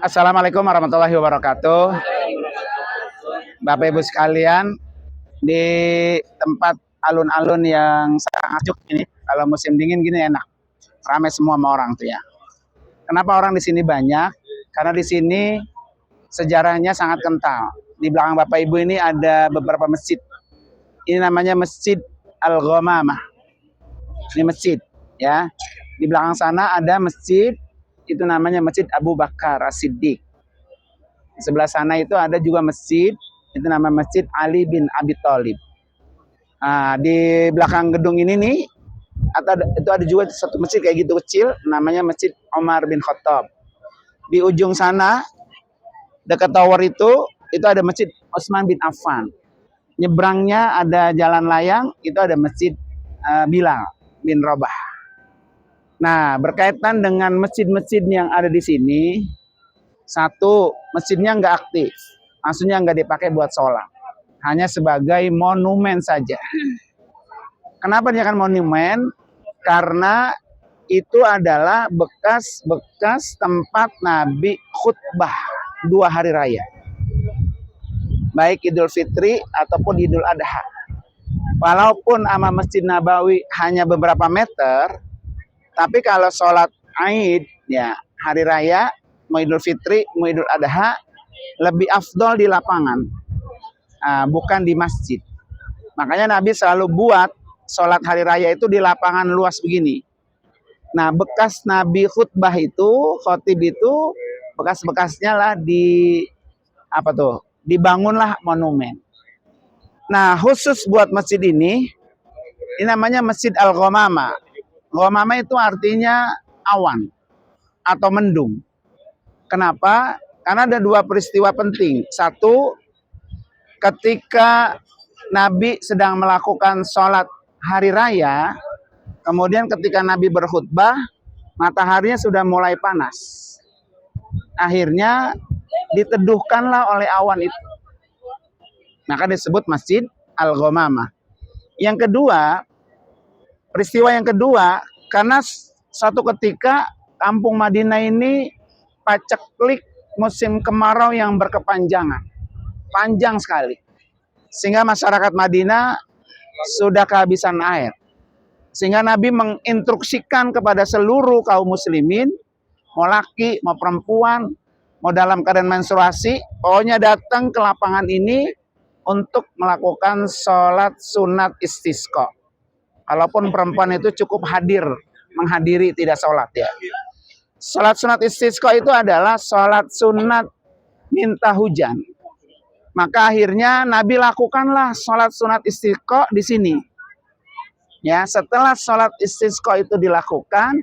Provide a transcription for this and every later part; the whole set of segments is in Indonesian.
Assalamualaikum warahmatullahi wabarakatuh. Bapak Ibu sekalian, di tempat alun-alun yang sangat sejuk ini, kalau musim dingin gini enak, ramai semua sama orang tuh ya. Kenapa orang di sini banyak? Karena di sini sejarahnya sangat kental. Di belakang Bapak Ibu ini ada beberapa masjid. Ini namanya Masjid Al-Ghamamah. Ini masjid ya. Di belakang sana ada masjid, itu namanya Masjid Abu Bakar As-Siddiq. Di sebelah sana itu ada juga masjid, itu namanya Masjid Ali bin Abi Thalib. Nah, di belakang gedung ini nih, itu ada juga satu masjid kayak gitu kecil, namanya Masjid Omar bin Khattab. Di ujung sana, dekat tower itu ada Masjid Utsman bin Affan. Nyebrangnya ada jalan layang, itu ada Masjid Bilal bin Rabah. Nah, berkaitan dengan masjid-masjid yang ada di sini, satu, masjidnya nggak aktif, maksudnya nggak dipakai buat sholat, hanya sebagai monumen saja. Kenapa dia kan monumen? Karena itu adalah bekas-bekas tempat Nabi khutbah 2 hari raya, baik Idul Fitri ataupun Idul Adha. Walaupun sama Masjid Nabawi hanya beberapa meter, tapi kalau sholat Aid, ya hari raya, mau Idul Fitri, mau Idul Adha, lebih afdol di lapangan, bukan di masjid. Makanya Nabi selalu buat sholat hari raya itu di lapangan luas begini. Nah, bekas Nabi khutbah itu, khotib itu, bekas-bekasnya lah dibangunlah monumen. Nah, khusus buat masjid ini namanya Masjid Al-Ghamamah. Ghamamah itu artinya awan atau mendung. Kenapa? Karena ada 2 peristiwa penting. Satu, ketika Nabi sedang melakukan sholat hari raya, kemudian ketika Nabi berkhutbah, mataharinya sudah mulai panas. Akhirnya diteduhkanlah oleh awan itu. Maka disebut Masjid Al-Ghamamah. Yang kedua, peristiwa yang kedua, karena suatu ketika kampung Madinah ini paceklik musim kemarau yang berkepanjangan, panjang sekali, sehingga masyarakat Madinah sudah kehabisan air. Sehingga Nabi menginstruksikan kepada seluruh kaum muslimin, mau laki, mau perempuan, mau dalam keadaan menstruasi, pokoknya datang ke lapangan ini untuk melakukan sholat sunat istisqa. Kalaupun perempuan itu cukup menghadiri, tidak sholat ya. Sholat sunat istisqa itu adalah sholat sunat minta hujan. Maka akhirnya Nabi lakukanlah sholat sunat istisqa di sini. Ya, setelah sholat istisqa itu dilakukan,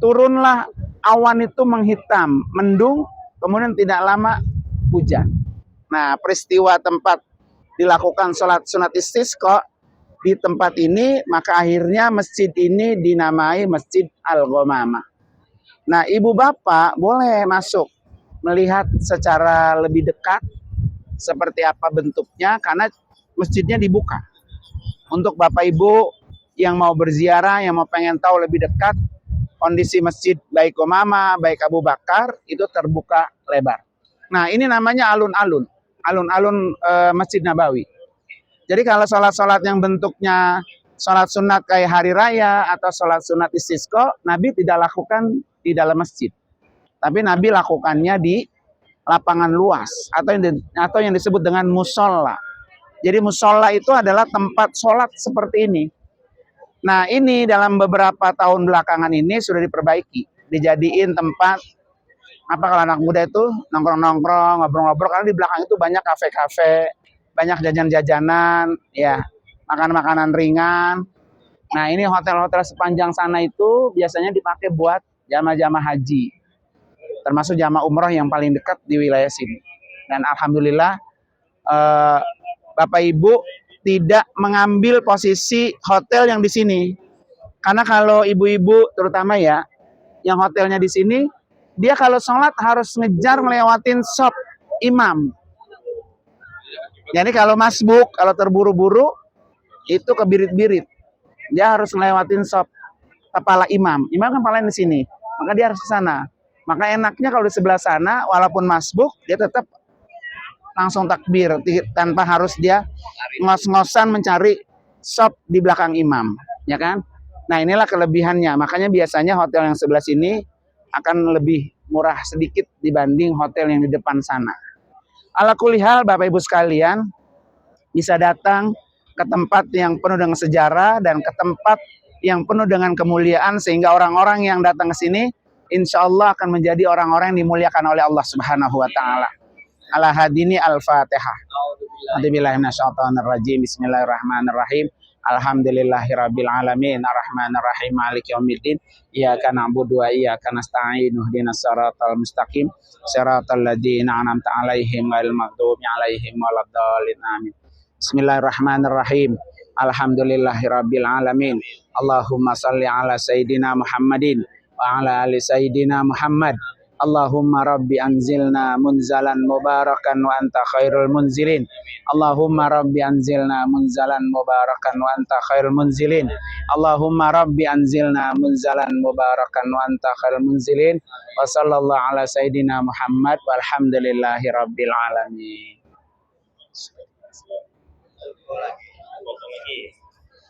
turunlah awan itu menghitam, mendung, kemudian tidak lama hujan. Nah, peristiwa tempat dilakukan sholat sunat istisqa di tempat ini, maka akhirnya masjid ini dinamai Masjid Al-Ghamamah. Nah, ibu bapak boleh masuk melihat secara lebih dekat seperti apa bentuknya, karena masjidnya dibuka untuk bapak ibu yang mau berziarah, yang mau pengen tahu lebih dekat kondisi masjid baik Ghamamah, baik Abu Bakar, itu terbuka lebar. Nah, ini namanya alun-alun Masjid Nabawi. Jadi kalau sholat-sholat yang bentuknya sholat sunat kayak hari raya atau sholat sunat istisqa, Nabi tidak lakukan di dalam masjid, tapi Nabi lakukannya di lapangan luas atau yang disebut dengan musola. Jadi musola itu adalah tempat sholat seperti ini. Nah, ini dalam beberapa tahun belakangan ini sudah diperbaiki, dijadiin tempat kalau anak muda itu nongkrong-nongkrong, ngobrol-ngobrol, karena di belakang itu banyak kafe-kafe, banyak jajan-jajanan, ya, makan-makanan ringan. Nah, ini hotel-hotel sepanjang sana itu biasanya dipakai buat jamaah-jamaah haji, termasuk jamaah umroh yang paling dekat di wilayah sini. Dan alhamdulillah Bapak Ibu tidak mengambil posisi hotel yang di sini. Karena kalau ibu-ibu terutama ya, yang hotelnya di sini, dia kalau sholat harus ngejar ngelewatin shop imam. Jadi kalau masbuk, kalau terburu-buru, itu kebirit-birit. Dia harus ngelewatin shop kepala imam. Imam kan kepalanya di sini, maka dia harus ke sana. Maka enaknya kalau di sebelah sana, walaupun masbuk, dia tetap langsung takbir tanpa harus dia ngos-ngosan mencari shop di belakang imam, ya kan? Nah, inilah kelebihannya. Makanya biasanya hotel yang sebelah sini akan lebih murah sedikit dibanding hotel yang di depan sana. Ala kulihal, Bapak Ibu sekalian, bisa datang ke tempat yang penuh dengan sejarah dan ke tempat yang penuh dengan kemuliaan, sehingga orang-orang yang datang ke sini insya Allah akan menjadi orang-orang yang dimuliakan oleh Allah Subhanahu wa taala. Ala hadini al-Fatihah. A'udzubillahiminasyaitonirrajim. Bismillahirrahmanirrahim. Alhamdulillahirabbil alamin arrahmanir rahim maliki yaumiddin iyyaka na'budu wa iyyaka nasta'in ihdinas siratal mustaqim siratal ladzina an'amta 'alaihim ghairil maghdubi 'alaihim waladdallin amin. Bismillahirrahmanirrahim. Alhamdulillahirabbil alamin. Allahumma shalli ala sayidina Muhammadin wa ala ali sayidina Muhammad. Allahumma rabbi anzilna munzalan mubarakan wa anta khairul munzilin. Allahumma rabbi anzilna munzalan mubarakan wa anta khairul munzilin. Allahumma rabbi anzilna munzalan mubarakan wa anta khairul munzilin. Wa sallallahu ala sayidina Muhammad walhamdulillahi rabbil alamin.